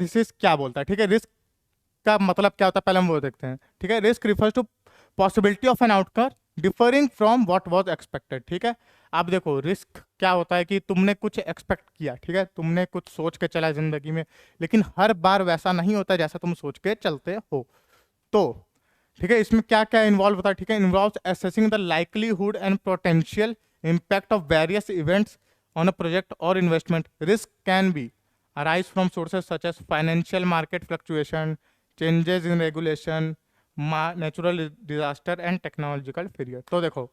Analysis क्या बोलता है, ठीक है। रिस्क का मतलब क्या होता है, पहले हम वो देखते हैं, ठीक है। Risk refers to possibility of an outcome differing from what was expected, ठीक है। आप देखो रिस्क क्या होता है कि तुमने कुछ एक्सपेक्ट किया, ठीक है, तुमने कुछ सोच के चला जिंदगी में, लेकिन हर बार वैसा नहीं होता जैसा तुम सोच के चलते हो। तो ठीक है, इसमें क्या क्या इन्वॉल्व होता है, ठीक है। Involve assessing the likelihood and potential impact of various events on a project और investment. Risk can be arise from sources such as financial market fluctuation, changes in regulation, natural disaster and technological failure। तो देखो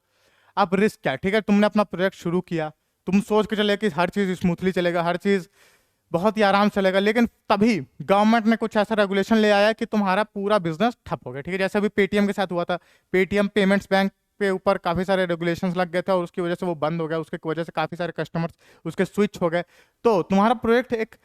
अब risk क्या है, ठीक है। तुमने अपना प्रोजेक्ट शुरू किया, तुम सोच के चले कि हर चीज स्मूथली चलेगा, हर चीज बहुत ही आराम से चलेगा, लेकिन तभी गवर्नमेंट ने कुछ ऐसा रेगुलेशन ले आया कि तुम्हारा पूरा बिजनेस ठप हो गया, ठीक है। जैसे अभी पेटीएम के साथ हुआ था, पेटीएम पेमेंट्स बैंक पे ऊपर काफी सारे रेगुलेशंस लग गए थे और उसकी वजह से वो बंद हो गया, उसकी वजह से काफी सारे कस्टमर्स उसके स्विच हो गए। तो तुम्हारा प्रोजेक्ट एक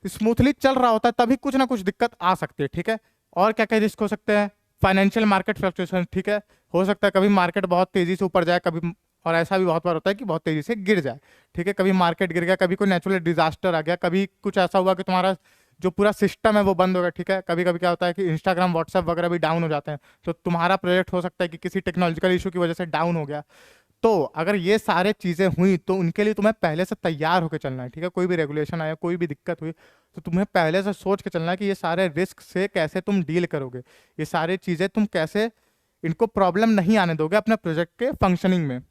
स्मूथली चल रहा होता है तभी कुछ ना कुछ दिक्कत आ सकती है, ठीक है। और क्या क्या रिस्क हो सकते हैं, फाइनेंशियल मार्केट फ्लक्चुएशन, ठीक है। हो सकता है कभी मार्केट बहुत तेजी से ऊपर जाए, कभी, और ऐसा भी बहुत बार होता है कि बहुत तेजी से गिर जाए, ठीक है। कभी मार्केट गिर गया, कभी कोई नेचुरल डिजास्टर आ गया, कभी कुछ ऐसा हुआ कि तुम्हारा जो पूरा सिस्टम है वो बंद हो गया, ठीक है। कभी कभी क्या होता है कि इंस्टाग्राम व्हाट्सएप वगैरह भी डाउन हो जाते हैं, तो तुम्हारा प्रोजेक्ट हो सकता है कि किसी टेक्नोलॉजिकल इशू की वजह से डाउन हो गया। तो अगर ये सारे चीजें हुई तो उनके लिए तुम्हें पहले से तैयार होकर चलना है, ठीक है। कोई भी रेगुलेशन आया, कोई भी दिक्कत हुई, तो तुम्हें पहले से सोच के चलना है कि ये सारे रिस्क से कैसे तुम डील करोगे, ये सारी चीजें तुम कैसे इनको प्रॉब्लम नहीं आने दोगे अपने प्रोजेक्ट के फंक्शनिंग में।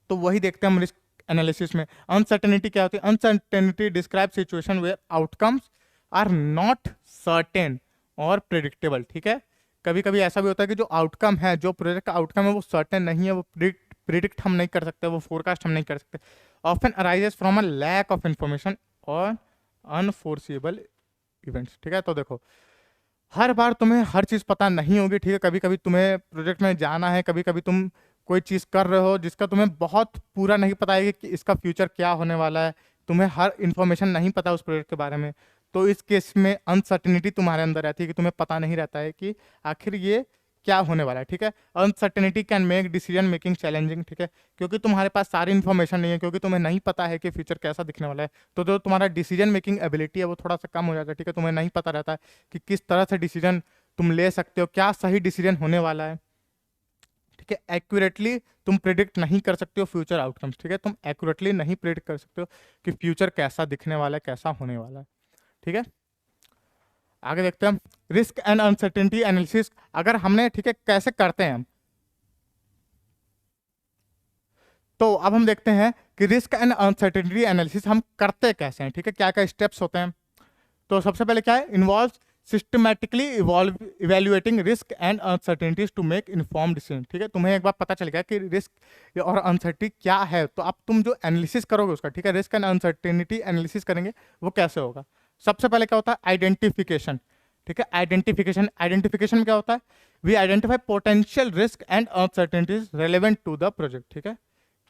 तो वही देखते हैं हम रिस्क एनालिसिस में। अनसर्टेनिटी क्या होती है, uncertainty describe situation where outcomes are not certain और प्रिडिक्टेबल, ठीक है। कभी कभी ऐसा भी होता है कि जो आउटकम है, जो प्रोजेक्ट का आउटकम है वो सर्टेन नहीं है, वो प्रिडिक्ट हम नहीं कर सकते, वो फोरकास्ट हम नहीं कर सकते। Often arises from a lack of information और अनफोर्सिबल इवेंट्स, ठीक है। तो देखो हर बार तुम्हें हर चीज़ पता नहीं होगी, ठीक है। कभी कभी तुम्हें प्रोजेक्ट में जाना है, कभी कभी तुम कोई चीज़ कर रहे हो जिसका तुम्हें बहुत पूरा नहीं पता है कि इसका फ्यूचर क्या होने वाला है, तुम्हें हर इन्फॉर्मेशन नहीं पता उस प्रोजेक्ट के बारे में। तो इस केस में अनसर्टेनिटी तुम्हारे अंदर रहती है कि तुम्हें पता नहीं रहता है कि आखिर ये क्या होने वाला है, ठीक है। Uncertainty can make decision making challenging, ठीक है, क्योंकि तुम्हारे पास सारी इन्फॉर्मेशन नहीं है, क्योंकि तुम्हें नहीं पता है कि फ्यूचर कैसा दिखने वाला है। तो जो तुम्हारा डिसीजन मेकिंग एबिलिटी है वो थोड़ा सा कम हो जाता है, ठीक है। तुम्हें नहीं पता रहता है कि किस तरह से डिसीजन तुम ले सकते हो, क्या सही डिसीजन होने वाला है, ठीक है। एक्यूरेटली तुम प्रिडिक्ट नहीं कर सकते हो फ्यूचर आउटकम्स, ठीक है। तुम एक्यूरेटली नहीं प्रिडिक्ट कर सकते हो कि फ्यूचर कैसा दिखने वाला है, कैसा होने वाला है, ठीक है। आगे देखते हैं हम रिस्क एंड अनसर्टेनिटी एनालिसिस। अगर हमने, ठीक है, कैसे करते हैं हम, तो अब हम देखते हैं कि रिस्क एंड अनसर्टेनिटी एनालिसिस हम करते कैसे हैं, ठीक है, क्या क्या स्टेप्स होते हैं। तो सबसे पहले क्या है, involve systematically evolve evaluating risk and uncertainties to make inform decision, ठीक है। तुम्हें एक बार पता चल गया कि रिस्क और अनसर्टेनिटी क्या है, तो अब तुम जो एनालिसिस करोगे उसका, ठीक है, रिस्क एंड अनसर्टेनिटी एनालिसिस करेंगे, वो कैसे होगा। सबसे पहले क्या होता है, आइडेंटिफिकेशन, ठीक है। आइडेंटिफिकेशन, आइडेंटिफिकेशन में क्या होता है, we identify potential risk and uncertainties relevant to the project, ठीक है।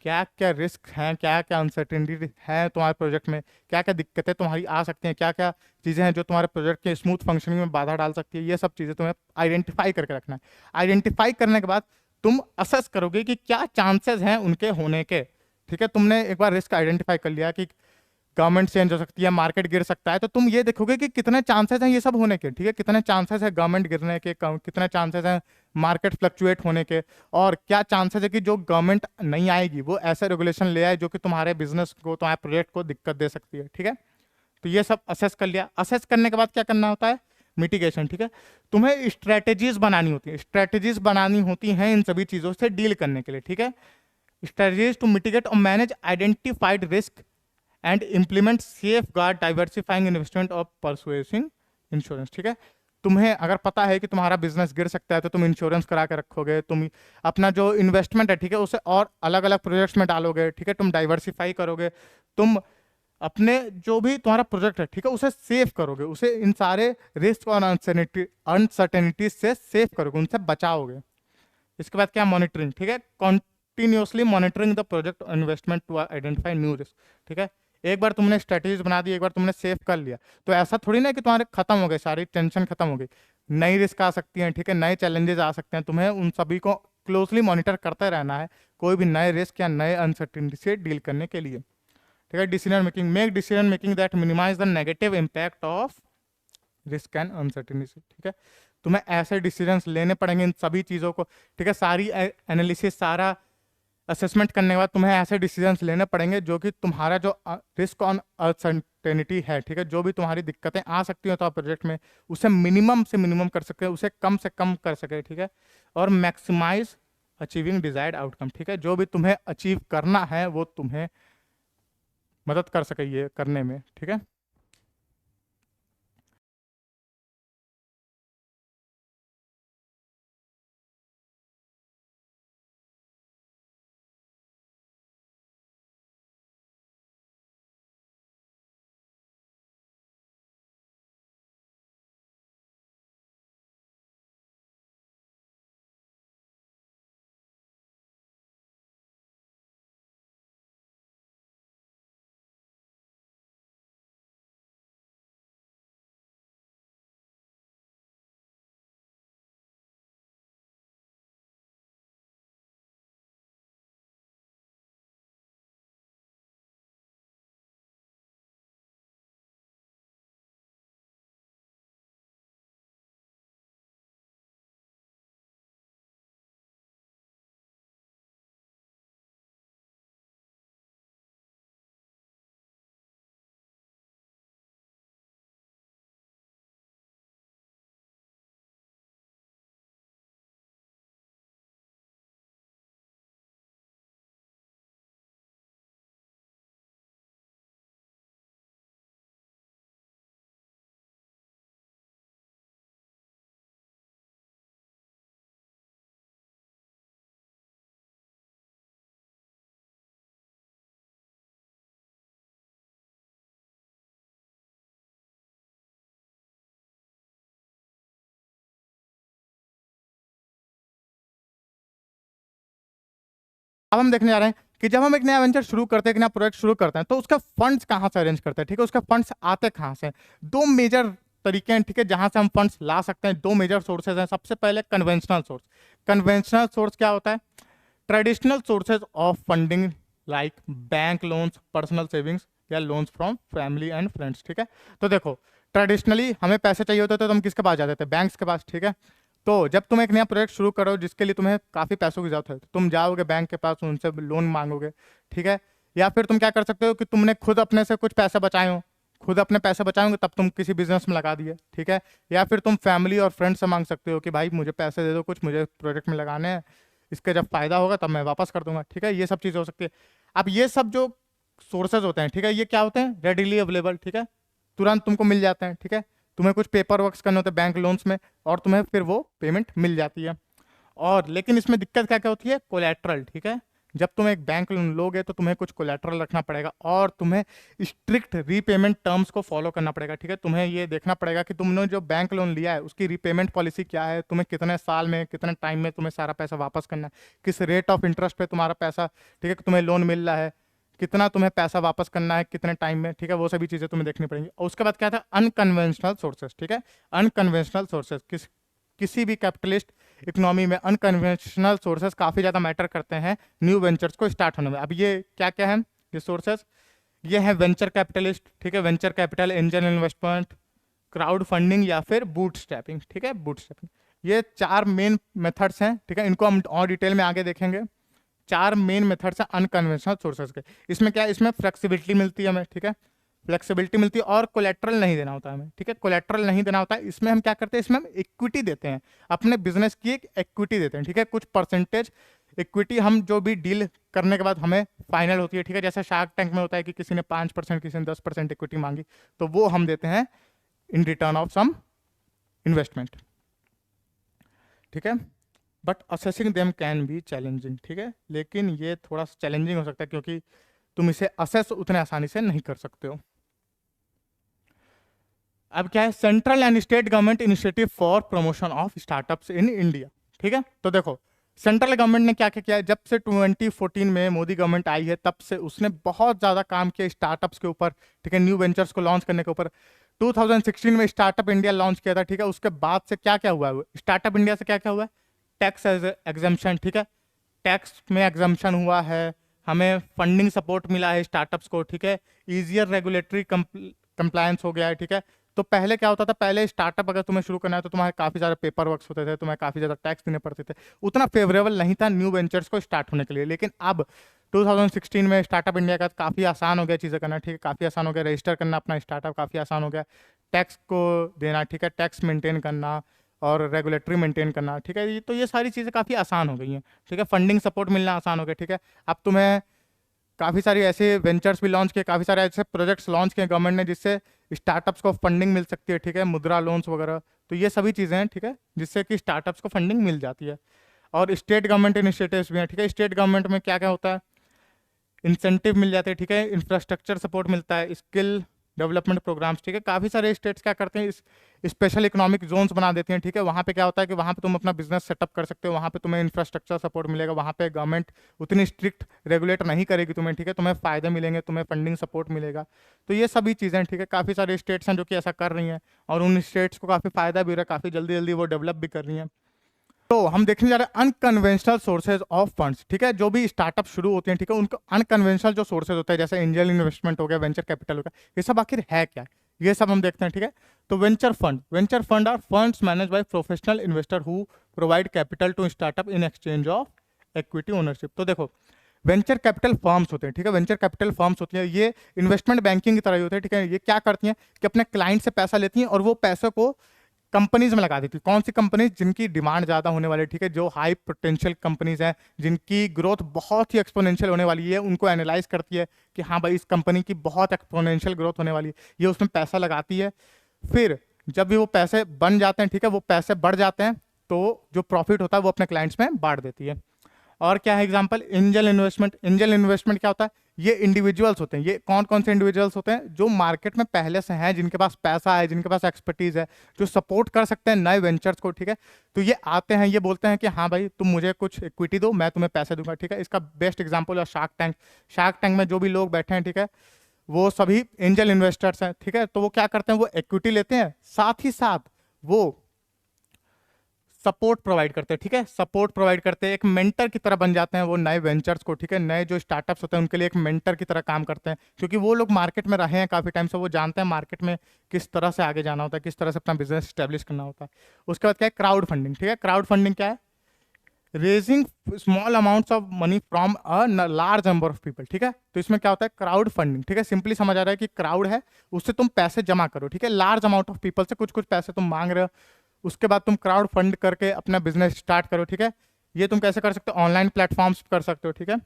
क्या क्या रिस्क हैं, क्या क्या अनसर्टेनिटी है तुम्हारे प्रोजेक्ट में, क्या क्या दिक्कतें तुम्हारी आ सकती हैं, क्या क्या चीज़ें हैं जो तुम्हारे प्रोजेक्ट के स्मूथ फंक्शनिंग में बाधा डाल सकती है, ये सब चीज़ें तुम्हें आइडेंटिफाई करके रखना है। आइडेंटिफाई करने के बाद तुम असेस करोगे कि क्या चांसेस हैं उनके होने के, ठीक है। तुमने एक बार रिस्क आइडेंटिफाई कर लिया कि गवर्नमेंट चेंज हो सकती है, मार्केट गिर सकता है, तो तुम ये देखोगे कि कितने चांसेस हैं ये सब होने के, ठीक है। कितने चांसेस है गवर्नमेंट गिरने के, कितने चांसेस हैं मार्केट फ्लक्चुएट होने के, और क्या चांसेस है कि जो गवर्नमेंट नहीं आएगी वो ऐसे रेगुलेशन ले आए जो कि तुम्हारे बिजनेस को, तुम्हारे प्रोजेक्ट को दिक्कत दे सकती है, ठीक है। तो ये सब असेस कर लिया। असेस करने के बाद क्या करना होता है, मिटिगेशन, ठीक है। तुम्हें स्ट्रेटेजीज बनानी होती है, स्ट्रेटेजीज बनानी होती हैं इन सभी चीज़ों से डील करने के लिए, ठीक है। स्ट्रेटेजीज टू मिटिगेट और manage identified risk and implement safeguard diversifying investment of pursuing insurance, ठीक है। तुम्हें अगर पता है कि तुम्हारा बिजनेस गिर सकता है तो तुम इंश्योरेंस करा के रखोगे, तुम अपना जो इन्वेस्टमेंट है, ठीक है, उसे और अलग अलग प्रोजेक्ट्स में डालोगे, ठीक है, तुम डाइवर्सिफाई करोगे, तुम अपने जो भी तुम्हारा प्रोजेक्ट है, ठीक है, उसे सेव करोगे, उसे इन सारे रिस्क और अनसर्टेनिटीज से सेव करोगे, उनसे बचाओगे। इसके बाद क्या, मॉनिटरिंग, ठीक है, continuously monitoring the project investment to identify new risk, ठीक है। एक बार तुमने स्ट्रेटेजीज बना दी, एक बार तुमने सेव कर लिया, तो ऐसा थोड़ी ना कि तुम्हारे खत्म हो गए, सारी टेंशन खत्म हो गई, नई रिस्क आ सकती हैं, ठीक है, नए चैलेंजेस आ सकते हैं, तुम्हें उन सभी को क्लोजली मॉनिटर करते रहना है, कोई भी नए रिस्क या नए अनसर्टेनिटी से डील करने के लिए, ठीक है। Decision making, make decision making that minimize the negative impact of risk and uncertainty, ठीक है। तुम्हें ऐसे डिसीजंस लेने पड़ेंगे इन सभी चीज़ों को, ठीक है। सारी एनालिसिस, सारा असेसमेंट करने के बाद तुम्हें ऐसे डिसीजंस लेने पड़ेंगे जो कि तुम्हारा जो रिस्क ऑन अनसर्टेनिटी है, ठीक है, जो भी तुम्हारी दिक्कतें आ सकती हैं तो आप प्रोजेक्ट में, उसे मिनिमम से मिनिमम कर सके, उसे कम से कम कर सके, ठीक है। और मैक्सिमाइज अचीविंग डिजायर्ड आउटकम, ठीक है, जो भी तुम्हें अचीव करना है वो तुम्हें मदद कर सके ये करने में, ठीक है। अब हम देखने जा रहे हैं कि जब हम एक नया वेंचर शुरू करते हैं, एक नया प्रोजेक्ट शुरू करते हैं, तो उसका फंड्स कहाँ से अरेंज करते हैं, ठीक है। उसका फंड्स आते कहाँ से? दो मेजर तरीके हैं, ठीक है, जहां से हम फंड्स ला सकते हैं। दो मेजर सोर्सेज हैं। सबसे पहले कन्वेंशनल सोर्स। कन्वेंशनल सोर्स क्या होता है? Traditional sources of funding like bank loans, personal savings या loans from family and friends, ठीक है। तो देखो, ट्रेडिशनली हमें पैसे चाहिए होते थे तो हम किसके पास जाते थे? बैंक्स के पास, ठीक है। तो जब तुम एक नया प्रोजेक्ट शुरू करो जिसके लिए तुम्हें काफ़ी पैसों की जरूरत है, तो तुम जाओगे बैंक के पास, उनसे लोन मांगोगे, ठीक है। या फिर तुम क्या कर सकते हो कि तुमने खुद अपने से कुछ पैसे बचाए हो, खुद अपने पैसे बचाओगे तब तुम किसी बिजनेस में लगा दिए, ठीक है। या फिर तुम फैमिली और फ्रेंड से मांग सकते हो कि भाई मुझे पैसे दे दो, कुछ मुझे प्रोजेक्ट में लगाने हैं, इसका जब फायदा होगा तब मैं वापस कर दूंगा, ठीक है। ये सब चीज़ें हो सकती है। अब ये सब जो सोर्सेज होते हैं, ठीक है, ये क्या होते हैं? रेडिली अवेलेबल, ठीक है, तुरंत तुमको मिल जाते हैं, ठीक है। तुम्हें कुछ पेपर वर्क करने होते हैं बैंक लोन्स में, और तुम्हें फिर वो पेमेंट मिल जाती है। और लेकिन इसमें दिक्कत क्या क्या होती है? कोलेट्रल, ठीक है। जब तुम एक बैंक लोन लोगे तो तुम्हें कुछ कोलेट्रल रखना पड़ेगा और तुम्हें स्ट्रिक्ट रीपेमेंट टर्म्स को फॉलो करना पड़ेगा, ठीक है। तुम्हें ये देखना पड़ेगा कि तुमने जो बैंक लोन लिया है उसकी रीपेमेंट पॉलिसी क्या है, तुम्हें कितने साल में, कितने टाइम में तुम्हें सारा पैसा वापस करना है, किस रेट ऑफ इंटरेस्ट पे तुम्हारा पैसा, ठीक है, तुम्हें लोन मिल रहा है, कितना तुम्हें पैसा वापस करना है, कितने टाइम में, ठीक है। वो सभी चीज़ें तुम्हें देखनी पड़ेंगी। और उसके बाद क्या था? अनकन्वेंशनल सोर्सेज, ठीक है। अनकन्वेंशनल सोर्सेज किसी भी कैपिटलिस्ट इकोनॉमी में अनकन्वेंशनल सोर्सेज काफ़ी ज़्यादा मैटर करते हैं न्यू वेंचर्स को स्टार्ट होने में। अब ये क्या क्या है ये सोर्सेज? ये है वेंचर कैपिटलिस्ट, ठीक है, venture capital, angel investment, crowd funding या फिर बूट स्ट्रैपिंग, ठीक है, बूट स्ट्रैपिंग। ये चार मेन मेथड्स हैं, ठीक है। इनको हम और डिटेल में आगे देखेंगे। चार मेन मेथड्स हैं अनकन्वेंशनल सोर्सेज के। इसमें क्या है? इसमें फ्लेक्सिबिलिटी मिलती है हमें, ठीक है, फ्लेक्सिबिलिटी मिलती है, और कोलेट्रल नहीं देना होता है हमें, ठीक है, कोलेट्रल नहीं देना होता है। इसमें हम क्या करते हैं? इसमें हम इक्विटी देते हैं, अपने बिजनेस की एक इक्विटी देते हैं, ठीक है, कुछ परसेंटेज इक्विटी हम जो भी डील करने के बाद हमें फाइनल होती है, ठीक है। जैसे शार्क टैंक में होता है कि किसी ने 5%, किसी ने 10% इक्विटी मांगी, तो वो हम देते हैं in return of some investment, ठीक है। But assessing them can be challenging, ठीक है, लेकिन ये थोड़ा सा चैलेंजिंग हो सकता है क्योंकि तुम इसे असेस उतने आसानी से नहीं कर सकते हो। अब क्या है? Central and state government initiative for promotion of startups in India, ठीक है। तो देखो, सेंट्रल गवर्नमेंट ने क्या क्या किया है? जब से 2014 में मोदी गवर्नमेंट आई है तब से उसने बहुत ज़्यादा काम किया स्टार्टअप्स के ऊपर, ठीक है, न्यू वेंचर्स को लॉन्च करने के ऊपर। 2016 में स्टार्टअप इंडिया लॉन्च किया था, ठीक है। उसके बाद से क्या क्या हुआ है? स्टार्टअप इंडिया से क्या क्या हुआ है? टैक्स एग्जम्पशन, ठीक है, टैक्स में एग्जम्पशन हुआ है, हमें फंडिंग सपोर्ट मिला है स्टार्टअप्स को, ठीक है, ईजियर रेगुलेटरी कंप्लायंस हो गया है, ठीक है। तो पहले क्या होता था, पहले स्टार्टअप अगर तुम्हें शुरू करना है तो तुम्हारे काफ़ी सारे पेपर वर्क होते थे, तुम्हें काफ़ी ज़्यादा टैक्स देने पड़ते थे, उतना फेवरेबल नहीं था न्यू वेंचर्स को स्टार्ट होने के लिए। लेकिन अब 2016 में स्टार्टअप इंडिया का काफ़ी आसान हो गया चीज़ें करना, ठीक है, काफ़ी आसान हो गया रजिस्टर करना अपना स्टार्टअप, काफ़ी आसान हो गया टैक्स को देना, ठीक है, टैक्स मेंटेन करना और रेगुलेटरी मेंटेन करना, ठीक है, तो ये सारी चीज़ें काफ़ी आसान हो गई हैं, ठीक है, फंडिंग सपोर्ट मिलना आसान हो गया, ठीक है। अब तुम्हें काफ़ी सारी ऐसे वेंचर्स भी लॉन्च किए, काफ़ी सारे ऐसे प्रोजेक्ट्स लॉन्च किए गवर्नमेंट ने जिससे स्टार्टअप्स को फंडिंग मिल सकती है, ठीक है, मुद्रा लोन्स वगैरह। तो ये सभी चीज़ें हैं, ठीक है, जिससे कि स्टार्टअप्स को फंडिंग मिल जाती है। और स्टेट गवर्नमेंट इनिशिएटिव्स भी हैं, ठीक है, स्टेट गवर्नमेंट में क्या क्या होता है, इंसेंटिव मिल जाते हैं, ठीक है, इंफ्रास्ट्रक्चर सपोर्ट मिलता है, स्किल डेवलपमेंट प्रोग्राम्स, ठीक है, काफ़ी सारे स्टेट्स क्या करते हैं, इस स्पेशल इकोनॉमिक जोन्स बना देते हैं, ठीक है, वहाँ पे क्या होता है कि वहाँ पे तुम अपना बिजनेस सेटअप कर सकते हो, वहाँ पे तुम्हें इंफ्रास्ट्रक्चर सपोर्ट मिलेगा, वहाँ पे गवर्नमेंट उतनी स्ट्रिक्ट रेगुलेट नहीं करेगी तुम्हें, ठीक है, तुम्हें फ़ायदे मिलेंगे, तुम्हें फंडिंग सपोर्ट मिलेगा। तो ये सभी चीज़ें, ठीक है, काफ़ी सारे स्टेट्स हैं जो कि ऐसा कर रही हैं और उन स्टेट्स को काफ़ी फ़ायदा भी हो रहा है, काफ़ी जल्दी जल्दी वो डेवलप भी कर रही हैं। तो हम देखने जा रहे हैं अनकन्वेंशनल सोर्सेज ऑफ फंड्स, ठीक है, जो भी स्टार्टअप शुरू होते हैं, ठीक है, उनको अनकन्वेंशनल जो सोर्सेज होते हैं जैसे एंजल इन्वेस्टमेंट हो गया, वेंचर कैपिटल हो गया, ये सब आखिर है क्या, ये सब हम देखते हैं, ठीक है। तो venture fund are funds manage by professional investor who provide capital to startup in exchange of equity ownership. तो देखो वेंचर कैपिटल फर्म्स होते हैं, ठीक है, वेंचर कैपिटल फर्म्स होती हैं, ये इन्वेस्टमेंट बैंकिंग की तरह ही होते हैं, ठीक है, ये क्या करती हैं कि अपने क्लाइंट से पैसा लेती हैं और वो पैसे को कंपनीज में लगा देती है। कौन सी कंपनीज, जिनकी डिमांड ज़्यादा होने वाली है, ठीक है, जो हाई पोटेंशियल कंपनीज हैं, जिनकी ग्रोथ बहुत ही एक्सपोनेंशियल होने वाली है, उनको एनालाइज करती है कि हाँ भाई इस कंपनी की बहुत एक्सपोनेंशियल ग्रोथ होने वाली है, ये उसमें पैसा लगाती है। फिर जब भी वो पैसे बन जाते हैं, ठीक है, वो पैसे बढ़ जाते हैं, तो जो प्रॉफिट होता है वो अपने क्लाइंट्स में बांट देती है। और क्या है example, angel investment. Angel investment क्या होता है, ये इंडिविजुअल्स होते हैं, ये कौन कौन से इंडिविजुअल्स होते हैं, जो मार्केट में पहले से हैं, जिनके पास पैसा है, जिनके पास एक्सपर्टीज है, जो सपोर्ट कर सकते हैं नए वेंचर्स को, ठीक है। तो ये आते हैं, ये बोलते हैं कि हाँ भाई तुम मुझे कुछ इक्विटी दो, मैं तुम्हें पैसे दूंगा, ठीक है। इसका बेस्ट एग्जाम्पल है शार्क टैंक। शार्क टैंक में जो भी लोग बैठे हैं, ठीक है, वो सभी एंजल इन्वेस्टर्स हैं, ठीक है। तो वो क्या करते हैं, वो इक्विटी लेते हैं, साथ ही साथ वो सपोर्ट प्रोवाइड करते हैं, ठीक है, सपोर्ट प्रोवाइड करते हैं, एक मेंटर की तरह बन जाते हैं वो नए वेंचर्स को, ठीक है, नए जो स्टार्टअप्स होते हैं उनके लिए एक मेंटर की तरह काम करते हैं, क्योंकि वो लोग मार्केट में रहे हैं काफ़ी टाइम से, वो जानते हैं मार्केट में किस तरह से आगे जाना होता है, किस तरह से अपना बिजनेस स्टैब्लिश करना होता है। उसके बाद क्या है, क्राउड फंडिंग, ठीक है। क्राउड फंडिंग क्या है, raising small amounts of money from a large number of people, ठीक है। तो इसमें क्या होता है, क्राउड फंडिंग, ठीक है, सिंपली समझ आ रहा है कि क्राउड है, उससे तुम पैसे जमा करो, ठीक है, लार्ज अमाउंट ऑफ पीपल से कुछ कुछ पैसे तुम मांग रहे हो, उसके बाद तुम क्राउड फंड करके अपना बिजनेस स्टार्ट करो, ठीक है। ये तुम कैसे कर सकते हो, ऑनलाइन प्लेटफॉर्म्स कर सकते हो, ठीक है।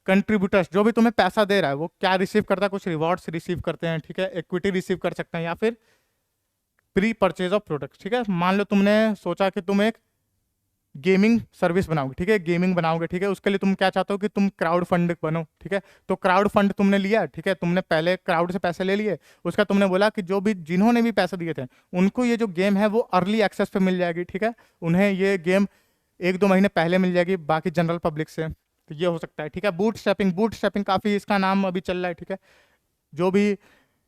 कंट्रीब्यूटर्स, जो भी तुम्हें पैसा दे रहा है वो क्या रिसीव करता है, कुछ रिवॉर्ड्स रिसीव करते हैं, ठीक है, इक्विटी रिसीव कर सकते हैं, या फिर प्री परचेज ऑफ प्रोडक्ट्स, ठीक है। मान लो तुमने सोचा कि तुम एक गेमिंग सर्विस बनाओगे, ठीक है, गेमिंग बनाओगे, ठीक है, उसके लिए तुम क्या चाहते हो कि तुम क्राउड फंड बनो, ठीक है। तो क्राउड फंड तुमने लिया, ठीक है, तुमने पहले क्राउड से पैसे ले लिए, उसका तुमने बोला कि जो भी जिन्होंने भी पैसे दिए थे उनको ये जो गेम है वो अर्ली एक्सेस पे मिल जाएगी, ठीक है, उन्हें ये गेम 1-2 महीने पहले मिल जाएगी बाकी जनरल पब्लिक से। तो ये हो सकता है, ठीक है। बूट स्ट्रैपिंग काफ़ी इसका नाम अभी चल रहा है, ठीक है। जो भी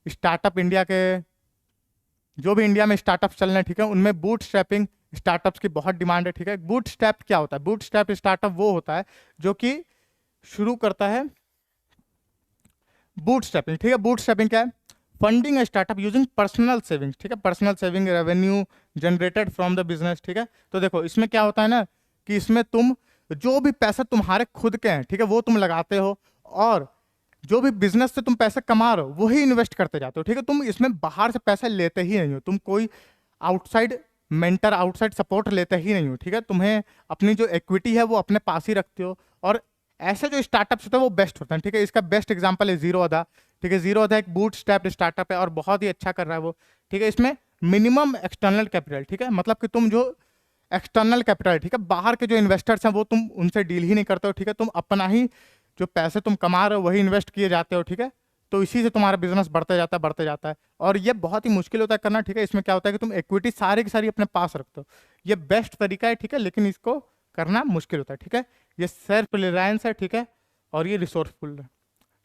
स्टार्टअप इंडिया के जो भी इंडिया में स्टार्टअप चल रहे हैं, ठीक है, उनमें बूट स्ट्रैपिंग स्टार्टअप्स की बहुत डिमांड है, ठीक है। बूट स्ट्रैप क्या होता है, बूट स्ट्रैप स्टार्टअप वो होता है जो कि शुरू करता है बूट स्ट्रैपिंग, ठीक है। बूट स्ट्रैपिंग क्या है, funding a startup using personal savings, ठीक है, personal saving revenue generated from the business, ठीक है। तो देखो इसमें क्या होता है ना कि इसमें तुम जो भी पैसा तुम्हारे खुद के हैं, ठीक है, वो तुम लगाते हो, और जो भी बिजनेस से तुम पैसे कमा रहे हो वही इन्वेस्ट करते जाते हो, ठीक है। तुम इसमें बाहर से पैसे लेते ही नहीं हो, तुम कोई आउटसाइड मेंटर, आउटसाइड सपोर्ट लेते ही नहीं हो, ठीक है। तुम्हें अपनी जो इक्विटी है वो अपने पास ही रखते हो, और ऐसे जो स्टार्टअप्स होते हैं वो बेस्ट होते हैं, ठीक है। इसका बेस्ट एग्जांपल है जीरो अदा, ठीक है। जीरो अदा एक बूट स्ट्रैप स्टार्टअप है और बहुत ही अच्छा कर रहा है वो, ठीक है। इसमें मिनिमम एक्सटर्नल कैपिटल, ठीक है, मतलब कि तुम जो एक्सटर्नल कैपिटल, ठीक है, बाहर के जो इन्वेस्टर्स हैं वो तुम उनसे डील ही नहीं करते हो, ठीक है। तुम अपना ही जो पैसे तुम कमा रहे हो वही इन्वेस्ट किए जाते हो, ठीक है। तो इसी से तुम्हारा बिजनेस बढ़ते जाता है, और ये बहुत ही मुश्किल होता है करना, ठीक है। इसमें क्या होता है कि तुम इक्विटी सारी की सारी अपने पास रखते हो, ये बेस्ट तरीका है, ठीक है, लेकिन इसको करना मुश्किल होता है, ठीक है। ये सेल्फ रिलायंस है, ठीक है, और ये रिसोर्सफुल है,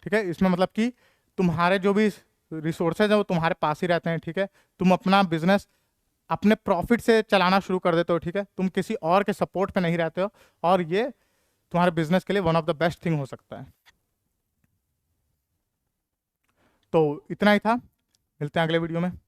ठीक है। इसमें मतलब कि तुम्हारे जो भी रिसोर्सेज है वो तुम्हारे पास ही रहते हैं, ठीक है। तुम अपना बिजनेस अपने प्रॉफिट से चलाना शुरू कर देते हो, ठीक है, तुम किसी और के सपोर्ट पे नहीं रहते हो, और ये तुम्हारे बिजनेस के लिए one of the best thing हो सकता है। तो इतना ही था, मिलते हैं अगले वीडियो में।